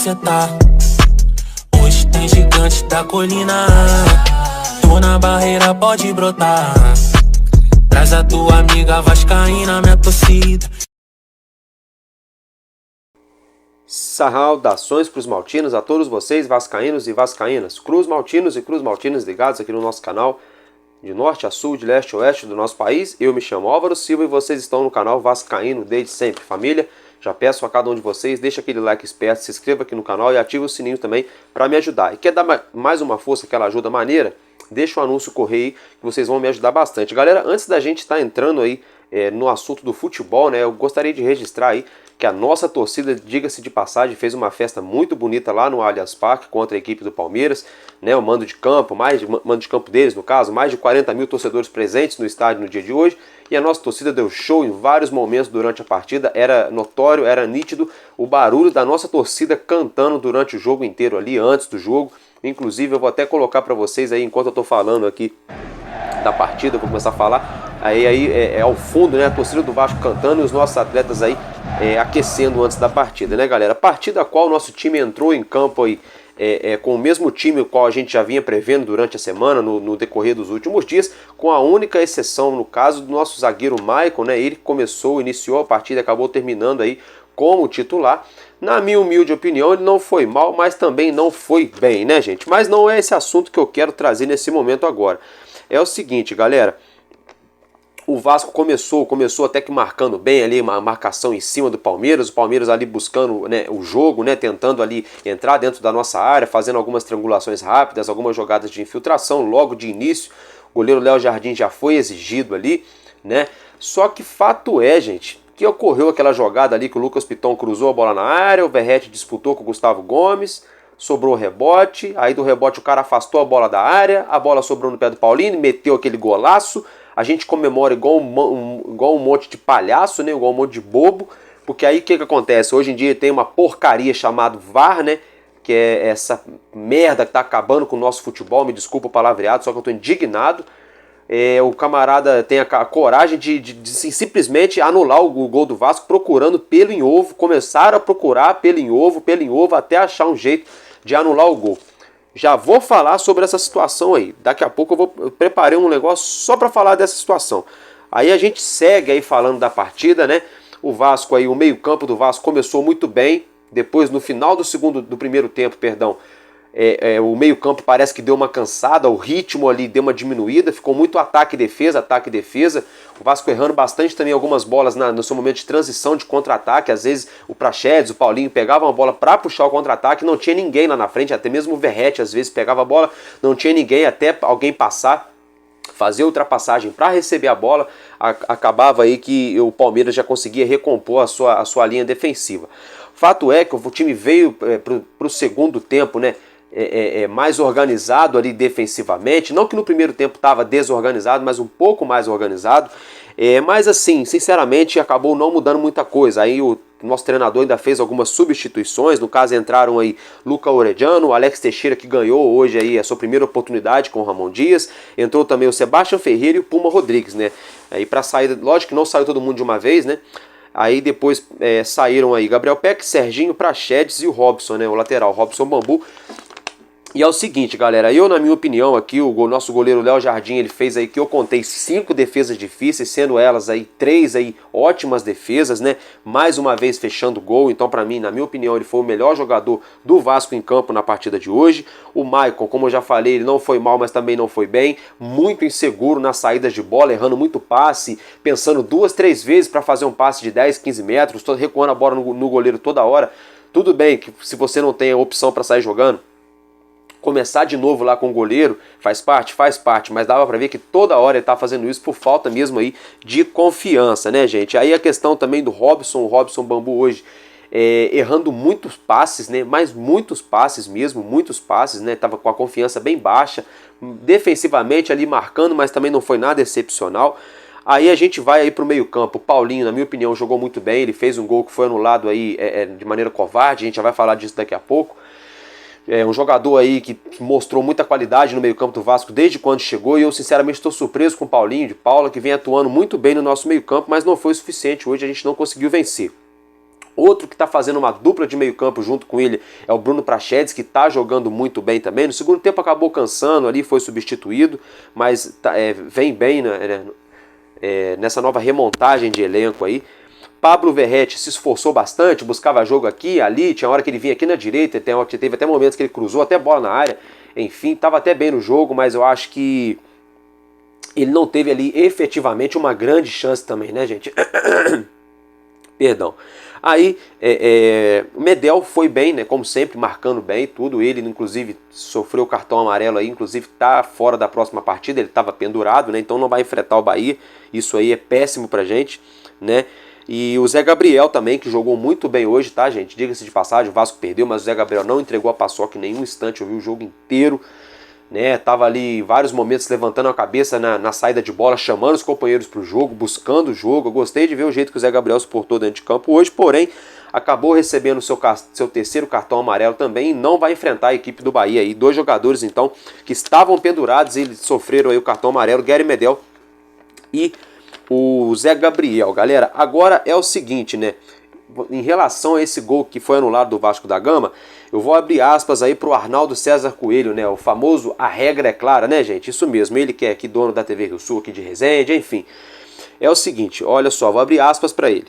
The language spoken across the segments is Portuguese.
cê tá. Hoje tem gigante da colina. Tô na barreira, pode brotar. Traz a tua amiga vascaína, minha torcida. Saudações Cruz Maltinos a todos vocês, vascaínos e vascaínas. Cruz Maltinos e Cruz Maltinas ligados aqui no nosso canal, de norte a sul, de leste a oeste do nosso país. Eu me chamo Álvaro Silva e vocês estão no canal Vascaíno desde sempre. Família, já peço a cada um de vocês, deixa aquele like esperto, se inscreva aqui no canal e ativa o sininho também para me ajudar. E quer dar mais uma força, aquela ajuda maneira? Deixa o anúncio correr aí, que vocês vão me ajudar bastante. Galera, antes da gente estar entrando aí no assunto do futebol, né, eu gostaria de registrar aí que a nossa torcida, diga-se de passagem, fez uma festa muito bonita lá no Allianz Parque contra a equipe do Palmeiras, né, o mando de campo deles, no caso, mais de 40 mil torcedores presentes no estádio no dia de hoje, e a nossa torcida deu show em vários momentos durante a partida. Era notório, era nítido o barulho da nossa torcida cantando durante o jogo inteiro ali, antes do jogo. Inclusive eu vou até colocar para vocês aí, enquanto eu tô falando aqui da partida, vou começar a falar, aí ao fundo, né, a torcida do Vasco cantando e os nossos atletas aí aquecendo antes da partida, né, galera? Partida a qual o nosso time entrou em campo aí com o mesmo time o qual a gente já vinha prevendo durante a semana, no decorrer dos últimos dias, com a única exceção, no caso, do nosso zagueiro Maicon, né? Ele iniciou a partida e acabou terminando aí como titular. Na minha humilde opinião, ele não foi mal, mas também não foi bem, né, gente? Mas não é esse assunto que eu quero trazer nesse momento agora. É o seguinte, galera, o Vasco começou até que marcando bem ali, uma marcação em cima do Palmeiras, o Palmeiras ali buscando, né, o jogo, né, tentando ali entrar dentro da nossa área, fazendo algumas triangulações rápidas, algumas jogadas de infiltração logo de início. O goleiro Léo Jardim já foi exigido ali, né? Só que fato é, gente, que ocorreu aquela jogada ali que o Lucas Piton cruzou a bola na área, o Verratti disputou com o Gustavo Gomes, sobrou o rebote, aí do rebote o cara afastou a bola da área, a bola sobrou no pé do Paulinho, meteu aquele golaço. A gente comemora igual um monte de palhaço, né? Igual um monte de bobo, porque aí o que acontece? Hoje em dia tem uma porcaria chamada VAR, né? Que é essa merda que tá acabando com o nosso futebol, me desculpa o palavreado, só que eu tô indignado. O camarada tem a coragem de simplesmente anular o gol do Vasco procurando pelo em ovo, começaram a procurar pelo em ovo, até achar um jeito de anular o gol. Já vou falar sobre essa situação aí. Daqui a pouco eu preparei um negócio só para falar dessa situação. Aí a gente segue aí falando da partida, né? O Vasco aí, o meio-campo do Vasco começou muito bem. Depois, no final do primeiro tempo, o meio-campo parece que deu uma cansada, o ritmo ali deu uma diminuída, ficou muito ataque e defesa. O Vasco errando bastante também algumas bolas no seu momento de transição, de contra-ataque. Às vezes o Praxedes, o Paulinho pegavam a bola para puxar o contra-ataque, não tinha ninguém lá na frente, até mesmo o Verratti às vezes pegava a bola, não tinha ninguém até alguém passar, fazer ultrapassagem para receber a bola. Acabava aí que o Palmeiras já conseguia recompor a sua linha defensiva. Fato é que o time veio para o segundo tempo, né? Mais organizado ali defensivamente, não que no primeiro tempo estava desorganizado, mas um pouco mais organizado, mas assim, sinceramente, acabou não mudando muita coisa. Aí o nosso treinador ainda fez algumas substituições, no caso entraram aí Luca Orediano, o Alex Teixeira, que ganhou hoje aí a sua primeira oportunidade com o Ramon Dias, entrou também o Sebastião Ferreira e o Puma Rodrigues, né? Aí para saída, lógico que não saiu todo mundo de uma vez, né? Aí depois saíram aí Gabriel Peck, Serginho, Praxedes e o Robson, né? O lateral, Robson Bambu. E é o seguinte, galera, na minha opinião aqui, o nosso goleiro Léo Jardim, ele fez aí que eu contei 5 defesas difíceis, sendo elas aí 3 aí ótimas defesas, né? Mais uma vez fechando o gol. Então, para mim, na minha opinião, ele foi o melhor jogador do Vasco em campo na partida de hoje. O Maicon, como eu já falei, ele não foi mal, mas também não foi bem. Muito inseguro nas saídas de bola, errando muito passe, pensando 2, 3 vezes para fazer um passe de 10, 15 metros, recuando a bola no goleiro toda hora. Tudo bem que se você não tem a opção para sair jogando, começar de novo lá com o goleiro faz parte, mas dava pra ver que toda hora ele tá fazendo isso por falta mesmo aí de confiança, né, gente? Aí a questão também do Robson, o Robson Bambu hoje errando muitos passes, né? Mas muitos passes mesmo, né? Tava com a confiança bem baixa, defensivamente ali marcando, mas também não foi nada excepcional. Aí a gente vai aí pro meio campo. O Paulinho, na minha opinião, jogou muito bem, ele fez um gol que foi anulado aí de maneira covarde, a gente já vai falar disso daqui a pouco. É um jogador aí que mostrou muita qualidade no meio-campo do Vasco desde quando chegou, e eu sinceramente estou surpreso com o Paulinho de Paula, que vem atuando muito bem no nosso meio-campo, mas não foi o suficiente. Hoje a gente não conseguiu vencer. Outro que está fazendo uma dupla de meio campo junto com ele é o Bruno Prachedes, que está jogando muito bem também. No segundo tempo acabou cansando ali, foi substituído, mas vem bem, né, nessa nova remontagem de elenco aí. Pablo Verratti se esforçou bastante, buscava jogo aqui, ali, tinha hora que ele vinha aqui na direita, teve até momentos que ele cruzou até bola na área, enfim, estava até bem no jogo, mas eu acho que ele não teve ali efetivamente uma grande chance também, né, gente? Perdão. Aí, o Medel foi bem, né, como sempre, marcando bem tudo. Ele, inclusive, sofreu cartão amarelo aí, inclusive tá fora da próxima partida, ele estava pendurado, né, então não vai enfrentar o Bahia. Isso aí é péssimo pra gente, né? E o Zé Gabriel também, que jogou muito bem hoje, tá, gente? Diga-se de passagem, o Vasco perdeu, mas o Zé Gabriel não entregou a paçoca em nenhum instante, eu vi o jogo inteiro. Né, tava ali em vários momentos levantando a cabeça na saída de bola, chamando os companheiros para o jogo, buscando o jogo. Eu gostei de ver o jeito que o Zé Gabriel se portou dentro de campo hoje, porém acabou recebendo seu terceiro cartão amarelo também e não vai enfrentar a equipe do Bahia aí. 2 jogadores então que estavam pendurados e eles sofreram aí o cartão amarelo, Gary Medel e o Zé Gabriel. Galera, agora é o seguinte, né? Em relação a esse gol que foi anulado do Vasco da Gama, eu vou abrir aspas aí pro Arnaldo César Coelho, né? O famoso "a regra é clara", né, gente? Isso mesmo, ele que é aqui dono da TV Rio Sul, aqui de Resende, enfim. É o seguinte, olha só, vou abrir aspas para ele.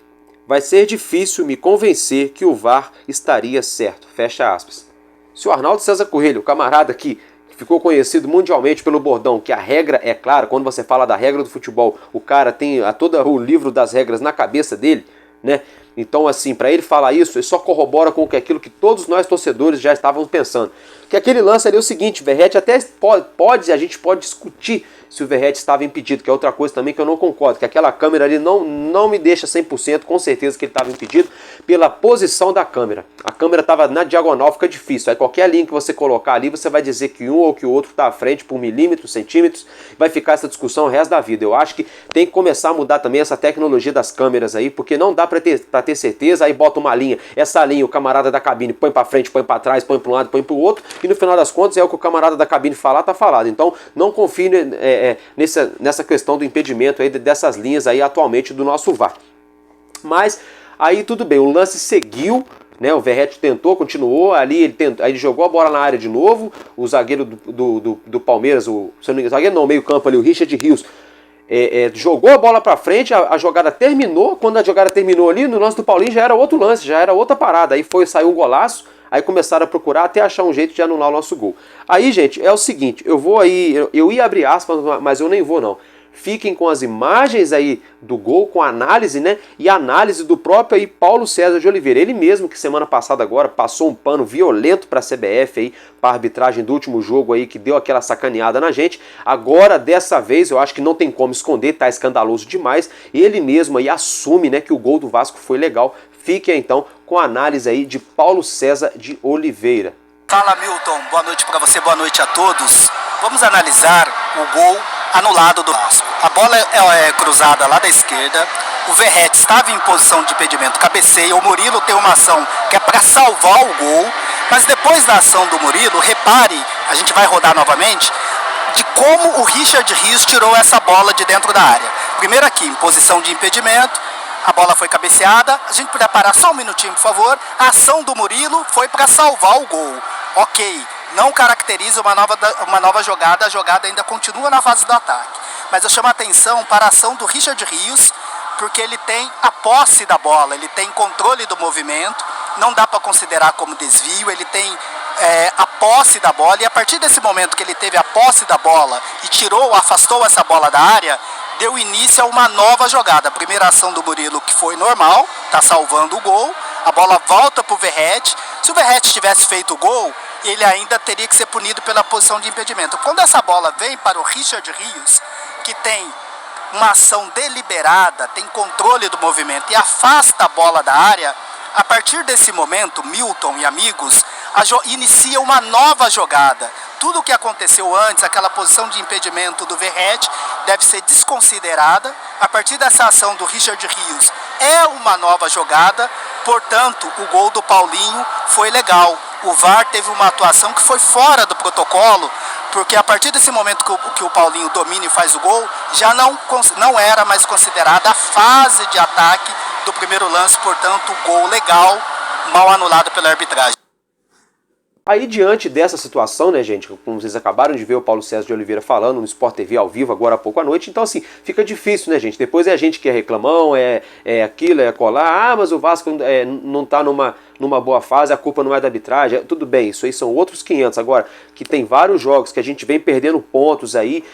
"Vai ser difícil me convencer que o VAR estaria certo", fecha aspas. Se o Arnaldo César Coelho, o camarada aqui, que ficou conhecido mundialmente pelo bordão que a regra é clara, quando você fala da regra do futebol, o cara tem todo o livro das regras na cabeça dele, né? Então, assim, para ele falar isso, ele só corrobora com aquilo que todos nós torcedores já estávamos pensando. Que aquele lance ali é o seguinte, o Verratti até a gente pode discutir se o Verratti estava impedido, que é outra coisa também que eu não concordo, que aquela câmera ali não me deixa 100%, com certeza que ele estava impedido, pela posição da câmera. A câmera estava na diagonal, fica difícil. Aí qualquer linha que você colocar ali, você vai dizer que um ou que o outro está à frente por milímetros, centímetros, vai ficar essa discussão o resto da vida. Eu acho que tem que começar a mudar também essa tecnologia das câmeras aí, porque não dá para ter certeza, aí bota uma linha, essa linha o camarada da cabine põe para frente, põe para trás, põe para um lado, põe para o outro, e no final das contas é o que o camarada da cabine falar, tá falado. Então não confie nessa questão do impedimento aí dessas linhas aí atualmente do nosso VAR. Mas aí tudo bem, o lance seguiu, né? O Verratti tentou, continuou, aí ele jogou a bola na área de novo, o zagueiro do Palmeiras, zagueiro não, meio campo ali, o Richard Rios, jogou a bola pra frente, a jogada terminou. Quando a jogada terminou ali, no lance do Paulinho já era outro lance, já era outra parada. Aí saiu um golaço, aí começaram a procurar até achar um jeito de anular o nosso gol. Aí, gente, é o seguinte, eu ia abrir aspas, mas eu nem vou não. Fiquem com as imagens aí do gol, com a análise, né? E a análise do próprio aí Paulo César de Oliveira. Ele mesmo que semana passada agora passou um pano violento para a CBF aí, para a arbitragem do último jogo aí, que deu aquela sacaneada na gente. Agora, dessa vez, eu acho que não tem como esconder, tá escandaloso demais. Ele mesmo aí assume, né, que o gol do Vasco foi legal. Fiquem então com a análise aí de Paulo César de Oliveira. Fala, Milton, boa noite para você, boa noite a todos. Vamos analisar o gol anulado do Vasco. A bola é cruzada lá da esquerda, o Verratti estava em posição de impedimento, cabeceia, o Murilo tem uma ação que é para salvar o gol, mas depois da ação do Murilo, repare, a gente vai rodar novamente, de como o Richard Rios tirou essa bola de dentro da área. Primeiro aqui, em posição de impedimento, a bola foi cabeceada, a gente puder parar só um minutinho, por favor, a ação do Murilo foi para salvar o gol. Ok, não caracteriza uma nova jogada, a jogada ainda continua na fase do ataque. Mas eu chamo a atenção para a ação do Richard Rios, porque ele tem a posse da bola, ele tem controle do movimento, não dá para considerar como desvio, ele tem a posse da bola, e a partir desse momento que ele teve a posse da bola e afastou essa bola da área, deu início a uma nova jogada. A primeira ação do Murilo, que foi normal, está salvando o gol, a bola volta para o Verratti. Se o Verratti tivesse feito o gol, ele ainda teria que ser punido pela posição de impedimento. Quando essa bola vem para o Richard Rios, que tem uma ação deliberada, tem controle do movimento e afasta a bola da área, a partir desse momento, Milton e amigos, inicia uma nova jogada. Tudo o que aconteceu antes, aquela posição de impedimento do Verratti, deve ser desconsiderada. A partir dessa ação do Richard Rios, é uma nova jogada. Portanto, o gol do Paulinho foi legal. O VAR teve uma atuação que foi fora do protocolo, porque a partir desse momento que o Paulinho domina e faz o gol, já não era mais considerada a fase de ataque do primeiro lance, portanto, gol legal, mal anulado pela arbitragem. Aí, diante dessa situação, né, gente, como vocês acabaram de ver o Paulo César de Oliveira falando no Sport TV ao vivo agora há pouco à noite, então assim, fica difícil, né, gente? Depois é a gente que é reclamão, é aquilo, é colar, mas o Vasco não tá numa boa fase, a culpa não é da arbitragem, tudo bem, isso aí são outros 500. Agora, que tem vários jogos que a gente vem perdendo pontos aí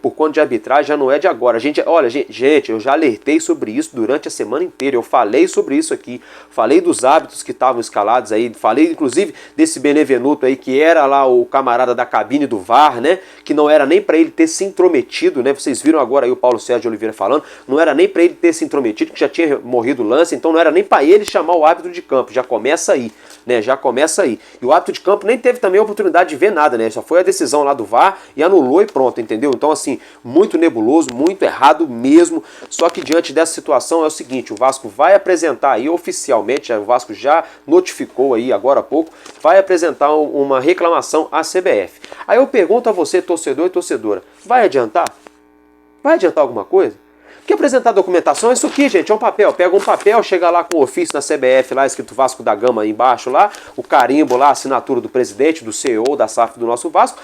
por conta de arbitragem, já não é de agora. Olha, gente, eu já alertei sobre isso durante a semana inteira, eu falei sobre isso aqui, falei dos hábitos que estavam escalados aí, falei inclusive desse Benevenuto aí, que era lá o camarada da cabine do VAR, né, que não era nem para ele ter se intrometido, né, vocês viram agora aí o Paulo César de Oliveira falando, não era nem para ele ter se intrometido, que já tinha morrido o lance, então não era nem para ele chamar o árbitro de campo, já começa aí, né, já começa aí. E o árbitro de campo nem teve também a oportunidade de ver nada, né, só foi a decisão lá do VAR e anulou e pronto, entendeu? Então assim, muito nebuloso, muito errado mesmo, só que diante dessa situação é o seguinte, o Vasco vai apresentar aí oficialmente, o Vasco já notificou aí agora há pouco, vai apresentar uma reclamação à CBF. Aí eu pergunto a você, torcedor e torcedora, vai adiantar? Vai adiantar alguma coisa? Porque apresentar documentação é isso aqui, gente, é um papel. Pega um papel, chega lá com o ofício na CBF, lá escrito Vasco da Gama aí embaixo, lá, o carimbo lá, a assinatura do presidente, do CEO, da SAF do nosso Vasco.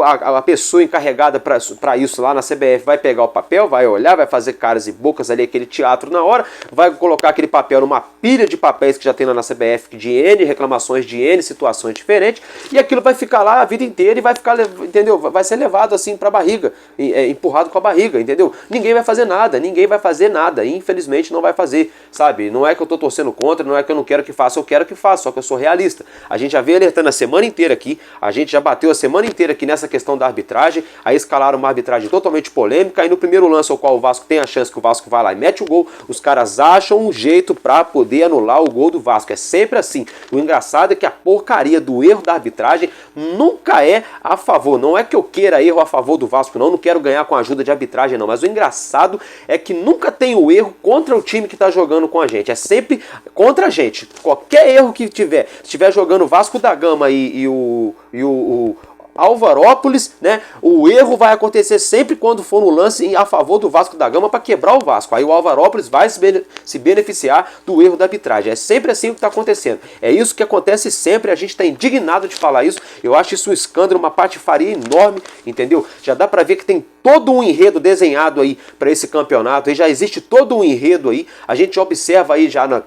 A pessoa encarregada para isso lá na CBF vai pegar o papel, vai olhar, vai fazer caras e bocas ali, aquele teatro na hora, vai colocar aquele papel numa pilha de papéis que já tem lá na CBF, de N reclamações, de N situações diferentes, e aquilo vai ficar lá a vida inteira e vai ficar, entendeu? Vai ser levado assim para a barriga, empurrado com a barriga, entendeu? Ninguém vai fazer nada, ninguém vai fazer nada, infelizmente não vai fazer, sabe? Não é que eu tô torcendo contra, não é que eu não quero que faça, eu quero que faça, só que eu sou realista. A gente já veio alertando a semana inteira aqui, a gente já bateu a semana inteira aqui nessa questão da arbitragem, aí escalaram uma arbitragem totalmente polêmica, aí no primeiro lance ao qual o Vasco tem a chance que o Vasco vai lá e mete o gol, os caras acham um jeito pra poder anular o gol do Vasco, é sempre assim. O engraçado é que a porcaria do erro da arbitragem nunca é a favor, não é que eu queira erro a favor do Vasco, não quero ganhar com a ajuda de arbitragem não, mas o engraçado é que nunca tem o erro contra o time que está jogando com a gente, é sempre contra a gente. Qualquer erro que tiver, se estiver jogando Vasco da Gama e o Alvarópolis, né? O erro vai acontecer sempre quando for no lance a favor do Vasco da Gama para quebrar o Vasco. Aí o Alvarópolis vai se beneficiar do erro da arbitragem. É sempre assim o que está acontecendo. É isso que acontece sempre. A gente está indignado de falar isso. Eu acho isso um escândalo, uma patifaria enorme, entendeu? Já dá para ver que tem todo um enredo desenhado aí para esse campeonato. E já existe todo um enredo aí. A gente observa aí já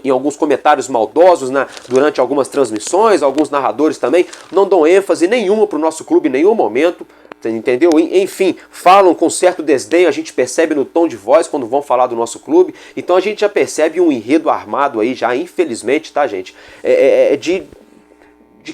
em alguns comentários maldosos durante algumas transmissões, alguns narradores também não dão ênfase nenhuma para o nosso clube em nenhum momento, entendeu? Enfim, falam com certo desdém, a gente percebe no tom de voz quando vão falar do nosso clube, então a gente já percebe um enredo armado aí já, infelizmente, tá, gente?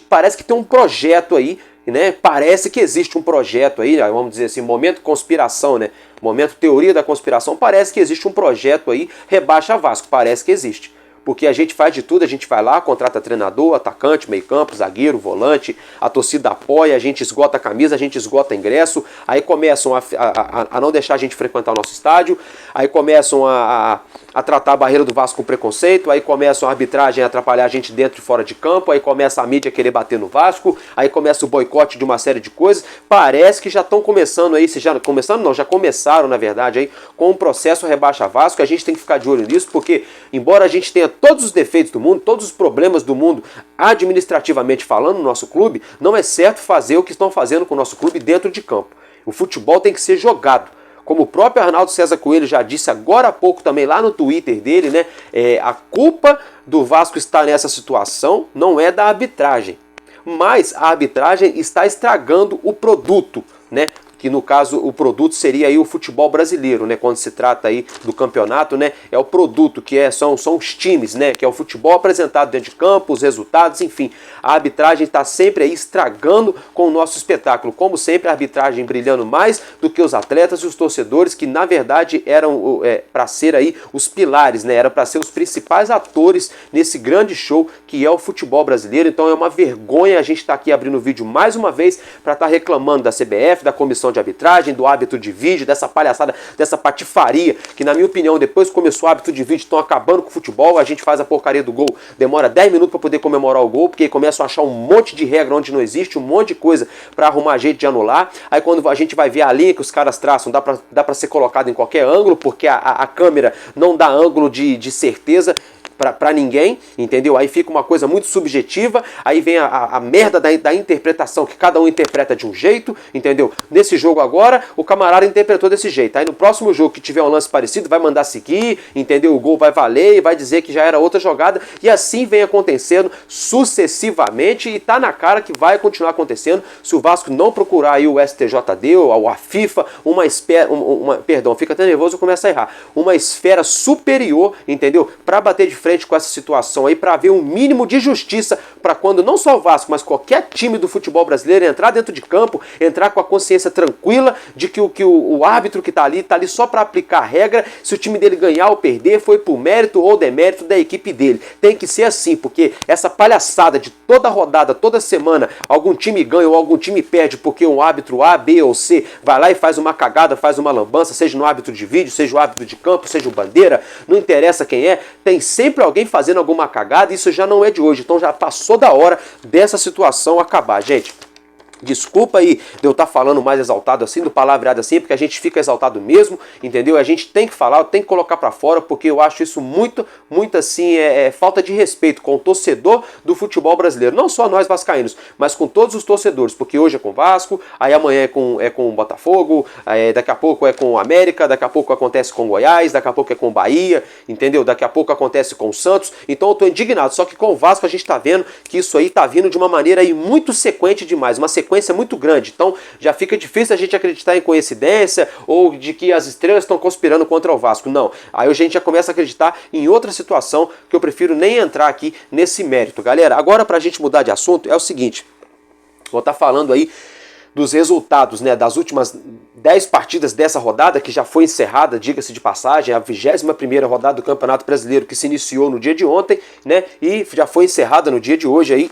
Parece que tem um projeto aí, né? Parece que existe um projeto aí, vamos dizer assim, momento conspiração, né? Momento teoria da conspiração, parece que existe um projeto aí, rebaixa Vasco, parece que existe. Porque a gente faz de tudo, a gente vai lá, contrata treinador, atacante, meio campo, zagueiro, volante, a torcida apoia, a gente esgota a camisa, a gente esgota ingresso, aí começam a não deixar a gente frequentar o nosso estádio, aí começam a tratar a barreira do Vasco com preconceito, aí começam a arbitragem a atrapalhar a gente dentro e fora de campo, aí começa a mídia a querer bater no Vasco, aí começa o boicote de uma série de coisas. Parece que já estão começando aí, já começaram na verdade aí com um processo rebaixa Vasco. A gente tem que ficar de olho nisso, porque embora a gente tenha todos os defeitos do mundo, todos os problemas do mundo administrativamente falando no nosso clube, não é certo fazer o que estão fazendo com o nosso clube dentro de campo. O futebol tem que ser jogado. Como o próprio Arnaldo César Coelho já disse agora há pouco também lá no Twitter dele, né? A culpa do Vasco estar nessa situação não é da arbitragem, mas a arbitragem está estragando o produto, né? Que no caso o produto seria aí o futebol brasileiro, né? Quando se trata aí do campeonato, né? É o produto que são os times, né? Que é o futebol apresentado dentro de campo, os resultados, enfim. A arbitragem está sempre aí estragando com o nosso espetáculo. Como sempre, a arbitragem brilhando mais do que os atletas e os torcedores, que na verdade eram para ser aí os pilares, né? Era para ser os principais atores nesse grande show que é o futebol brasileiro. Então é uma vergonha a gente estar aqui abrindo o vídeo mais uma vez para estar reclamando da CBF, da comissão de arbitragem, do árbitro de vídeo, dessa palhaçada, dessa patifaria, que na minha opinião, depois que começou o árbitro de vídeo, estão acabando com o futebol, a gente faz a porcaria do gol, demora 10 minutos para poder comemorar o gol, porque começam a achar um monte de regra onde não existe, um monte de coisa para arrumar jeito de anular. Aí quando a gente vai ver a linha que os caras traçam, dá para ser colocado em qualquer ângulo, porque a câmera não dá ângulo de certeza para ninguém, entendeu? Aí fica uma coisa muito subjetiva, aí vem a merda da interpretação, que cada um interpreta de um jeito, entendeu? Nesse jogo agora, o camarada interpretou desse jeito, aí no próximo jogo que tiver um lance parecido, vai mandar seguir, entendeu? O gol vai valer e vai dizer que já era outra jogada, e assim vem acontecendo sucessivamente, e tá na cara que vai continuar acontecendo se o Vasco não procurar aí o STJD ou a FIFA, perdão, fica até nervoso, eu começo a errar, uma esfera superior, entendeu? Para bater de frente com essa situação aí, para ver um mínimo de justiça, para quando não só o Vasco, mas qualquer time do futebol brasileiro entrar dentro de campo, entrar com a consciência tranquila de que o árbitro que tá ali só para aplicar a regra, se o time dele ganhar ou perder, foi por mérito ou demérito da equipe dele. Tem que ser assim, porque essa palhaçada de toda rodada, toda semana, algum time ganha ou algum time perde porque um árbitro A, B ou C vai lá e faz uma cagada, faz uma lambança, seja no árbitro de vídeo, seja o árbitro de campo, seja o bandeira, não interessa quem é, tem sempre alguém fazendo alguma cagada, e isso já não é de hoje, então já passou da hora dessa situação acabar, gente. Desculpa aí de eu estar falando mais exaltado assim, do palavreado assim, porque a gente fica exaltado mesmo, entendeu? A gente tem que falar, tem que colocar pra fora, porque eu acho isso muito assim, falta de respeito com o torcedor do futebol brasileiro. Não só nós vascaínos, mas com todos os torcedores, porque hoje é com o Vasco, aí amanhã é com o Botafogo, daqui a pouco é com o América, daqui a pouco acontece com o Goiás, daqui a pouco é com o Bahia, entendeu? Daqui a pouco acontece com o Santos, então eu tô indignado, só que com o Vasco a gente tá vendo que isso aí tá vindo de uma maneira aí muito sequente demais, uma sequência muito grande, então já fica difícil a gente acreditar em coincidência ou de que as estrelas estão conspirando contra o Vasco, não. Aí a gente já começa a acreditar em outra situação que eu prefiro nem entrar aqui nesse mérito. Galera, agora pra gente mudar de assunto é o seguinte, vou estar falando aí dos resultados, né, das últimas 10 partidas dessa rodada, que já foi encerrada, diga-se de passagem, a 21ª rodada do Campeonato Brasileiro, que se iniciou no dia de ontem, né, e já foi encerrada no dia de hoje aí.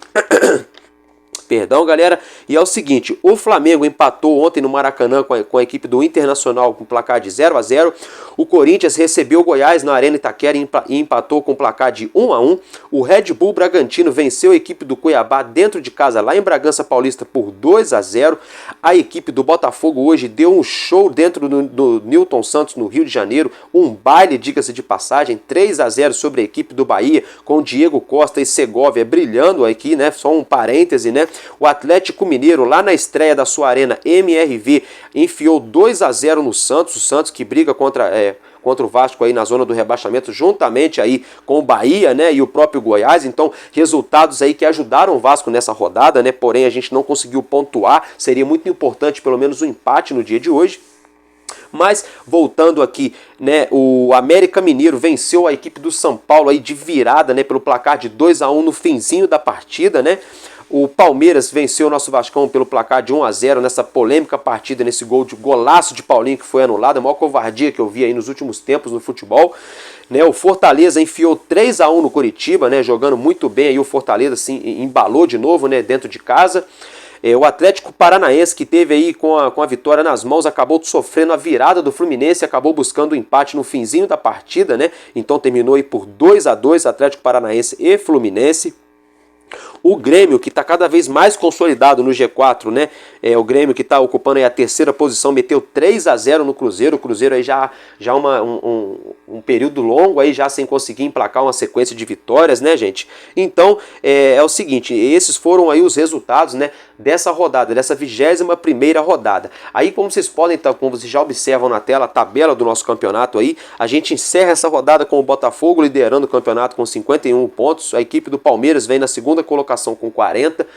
Perdão, galera, e é o seguinte, o Flamengo empatou ontem no Maracanã com a equipe do Internacional com placar de 0-0, o Corinthians recebeu o Goiás na Arena Itaquera e empatou com placar de 1-1, o Red Bull Bragantino venceu a equipe do Cuiabá dentro de casa lá em Bragança Paulista por 2-0, a equipe do Botafogo hoje deu um show dentro do Newton Santos no Rio de Janeiro, um baile, diga-se de passagem, 3-0 sobre a equipe do Bahia, com Diego Costa e Segovia brilhando aqui, né, só um parêntese, né. O Atlético Mineiro, lá na estreia da sua arena MRV, enfiou 2-0 no Santos, o Santos que briga contra o Vasco aí na zona do rebaixamento, juntamente aí com o Bahia, né, e o próprio Goiás. Então, resultados aí que ajudaram o Vasco nessa rodada, né, porém a gente não conseguiu pontuar, seria muito importante pelo menos um empate no dia de hoje. Mas, voltando aqui, né, o América Mineiro venceu a equipe do São Paulo aí de virada, né, pelo placar de 2-1 no finzinho da partida, né. O Palmeiras venceu o nosso Vascão pelo placar de 1-0 nessa polêmica partida, nesse golaço de Paulinho que foi anulado, a maior covardia que eu vi aí nos últimos tempos no futebol. Né, o Fortaleza enfiou 3-1 no Coritiba, né, jogando muito bem aí o Fortaleza, assim, embalou de novo, né, dentro de casa. O Atlético Paranaense, que teve aí com a vitória nas mãos, acabou sofrendo a virada do Fluminense, acabou buscando o empate no finzinho da partida, né, então terminou aí por 2-2 Atlético Paranaense e Fluminense. O Grêmio, que está cada vez mais consolidado no G4, né? O Grêmio que está ocupando aí a 3ª posição, meteu 3-0 no Cruzeiro. O Cruzeiro aí já um período longo aí já sem conseguir emplacar uma sequência de vitórias, né, gente? Então, é o seguinte, esses foram aí os resultados, né, dessa rodada, dessa 21ª rodada. Aí, como vocês podem, como vocês já observam na tela, a tabela do nosso campeonato aí, a gente encerra essa rodada com o Botafogo liderando o campeonato com 51 pontos. A equipe do Palmeiras vem na 2ª colocação com 40.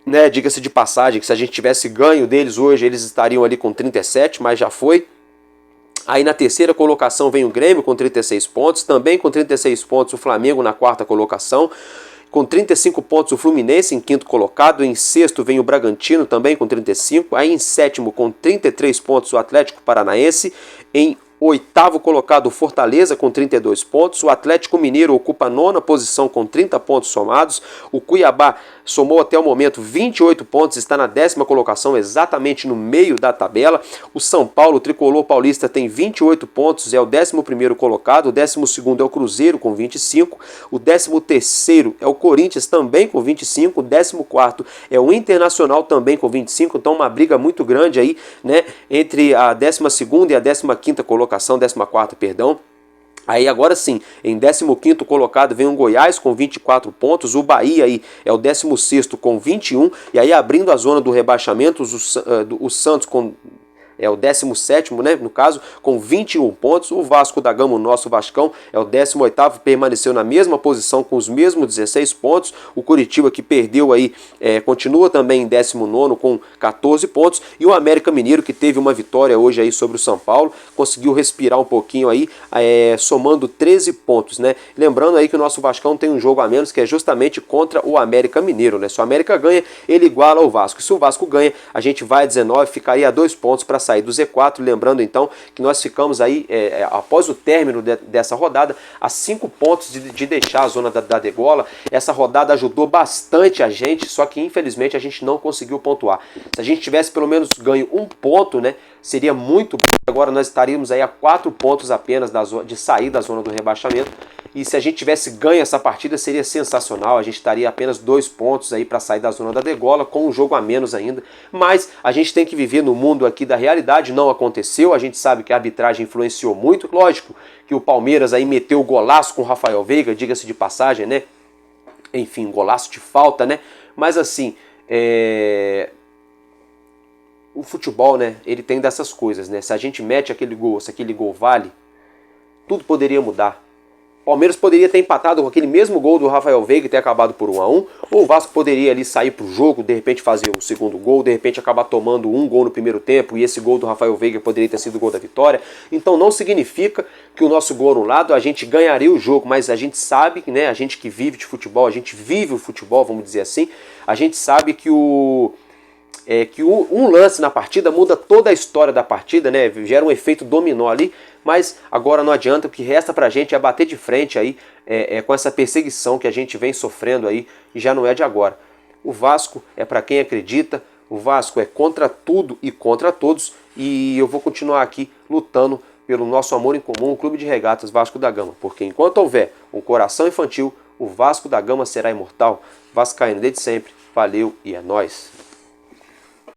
Né, diga-se de passagem que se a gente tivesse ganho deles hoje, eles estariam ali com 37, mas já foi. Aí na 3ª colocação vem o Grêmio com 36 pontos, também com 36 pontos o Flamengo na 4ª colocação, com 35 pontos o Fluminense em 5º colocado, em 6º vem o Bragantino também com 35, aí em 7º com 33 pontos o Atlético Paranaense, em o oitavo colocado, o Fortaleza, com 32 pontos. O Atlético Mineiro ocupa a nona posição com 30 pontos somados. O Cuiabá somou até o momento 28 pontos, está na 10ª colocação, exatamente no meio da tabela. O São Paulo, o tricolor paulista, tem 28 pontos, é o 11º colocado. O 12º é o Cruzeiro, com 25. O 13º é o Corinthians, também com 25. O 14º é o Internacional, também com 25. Então uma briga muito grande aí, né, entre a 12ª e a 15ª colocação, 14ª, perdão. Aí agora sim, em 15º colocado vem o Goiás com 24 pontos, o Bahia aí é o 16º com 21, e aí abrindo a zona do rebaixamento, o Santos com... é o 17º, né, no caso, com 21 pontos. O Vasco da Gama, o nosso Vascão, é o 18º, permaneceu na mesma posição com os mesmos 16 pontos. O Curitiba, que perdeu aí, continua também em 19º com 14 pontos. E o América Mineiro, que teve uma vitória hoje aí sobre o São Paulo, conseguiu respirar um pouquinho aí, somando 13 pontos, né. Lembrando aí que o nosso Vascão tem um jogo a menos, que é justamente contra o América Mineiro, né. Se o América ganha, ele iguala ao Vasco. Se o Vasco ganha, a gente vai a 19, ficaria a 2 pontos para sair do Z4, lembrando então que nós ficamos aí, após o término dessa rodada, a 5 pontos de deixar a zona da degola. Essa rodada ajudou bastante a gente, só que infelizmente a gente não conseguiu pontuar. Se a gente tivesse pelo menos ganho um ponto, né, seria muito bom. Agora nós estaríamos aí a 4 pontos apenas de sair da zona do rebaixamento. E se a gente tivesse ganho essa partida, seria sensacional. A gente estaria apenas 2 pontos aí para sair da zona da degola, com um jogo a menos ainda. Mas a gente tem que viver no mundo aqui da realidade. Não aconteceu. A gente sabe que a arbitragem influenciou muito. Lógico que o Palmeiras aí meteu o golaço com o Rafael Veiga, diga-se de passagem, né? Enfim, golaço de falta, né? Mas assim, o futebol, né? Ele tem dessas coisas, né? Se a gente mete aquele gol, se aquele gol vale, tudo poderia mudar. O Palmeiras poderia ter empatado com aquele mesmo gol do Rafael Veiga e ter acabado por 1-1, ou o Vasco poderia ali sair pro jogo, de repente fazer o segundo gol, de repente acabar tomando um gol no primeiro tempo, e esse gol do Rafael Veiga poderia ter sido o gol da vitória. Então não significa que o nosso gol anulado a gente ganharia o jogo, mas a gente sabe, né, a gente que vive de futebol, a gente vive o futebol, vamos dizer assim, a gente sabe que um lance na partida muda toda a história da partida, né? Gera um efeito dominó ali, mas agora não adianta, o que resta pra gente é bater de frente aí com essa perseguição que a gente vem sofrendo aí, e já não é de agora. O Vasco é para quem acredita, o Vasco é contra tudo e contra todos, e eu vou continuar aqui lutando pelo nosso amor em comum, o Clube de Regatas Vasco da Gama, porque enquanto houver um coração infantil, o Vasco da Gama será imortal. Vascaíno desde sempre, valeu e é nóis!